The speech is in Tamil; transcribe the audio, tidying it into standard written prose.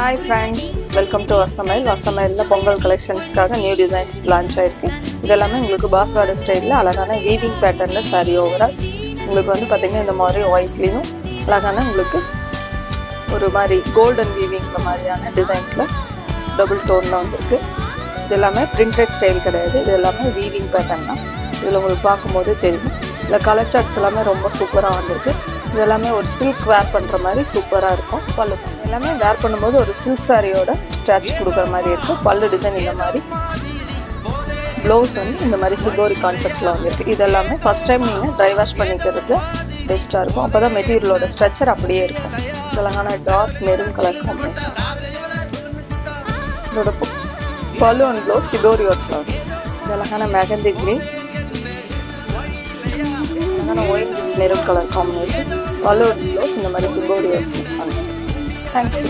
Hi friends, welcome to Vastamail. Vastamailல பொங்கல் கலெக்ஷன்ஸ்க்காக நியூ டிசைன்ஸ் லான்ச் ஆயிருக்கு. இதெல்லாமே உங்களுக்கு பாஸ்வாட ஸ்டைலில் அழகான வீவிங் பேட்டர்னில் சாரி ஓவரால் உங்களுக்கு வந்து பார்த்தீங்கன்னா இந்த மாதிரி ஒயிட்லேயும் அழகான உங்களுக்கு ஒரு மாதிரி கோல்டன் வீவிங் இந்த மாதிரியான டிசைன்ஸில் டபுள் டோனில் வந்துருக்கு. இது எல்லாமே பிரிண்டட் ஸ்டைல் கிடையாது, இது எல்லாமே வீவிங் பேட்டர்ன் தான். இதில் உங்களுக்கு பார்க்கும்போது தெரியும். இதில் கலர் சார்ட்ஸ் எல்லாமே ரொம்ப சூப்பராக வந்திருக்கு. இது எல்லாமே ஒரு சில்க் வேர் பண்ணுற மாதிரி சூப்பராக இருக்கும். பல்லு எல்லாமே வேர் பண்ணும்போது ஒரு சில்க் சாரியோட ஸ்டாச் கொடுக்குற மாதிரி இருக்கும். பல்லு டிசைன் இந்த மாதிரி, ப்ளவுஸ் வந்து இந்த மாதிரி சிகோரி கான்செப்டில் வந்துருக்கு. இது எல்லாமே ஃபஸ்ட் டைம் நீங்கள் ட்ரை வாஷ் பண்ணிக்கிறது பெஸ்ட்டாக இருக்கும். அப்போ தான் மெட்டீரியலோட ஸ்ட்ரக்சர் அப்படியே இருக்கும். இதெல்லாம் டார்க் மெரூன் கலர் காம்பினேஷன். இதோட பல்லு அண்ட் ப்ளவுஸ் சிகோரி ஒர்க்கில் வரும். இதெல்லாம் mehndi green, white maroon colour combination. பல்லு அண்ட் ப்ளவுஸ் இந்த மாதிரி சிகோரி ஒர்க். தேங்க்யூ.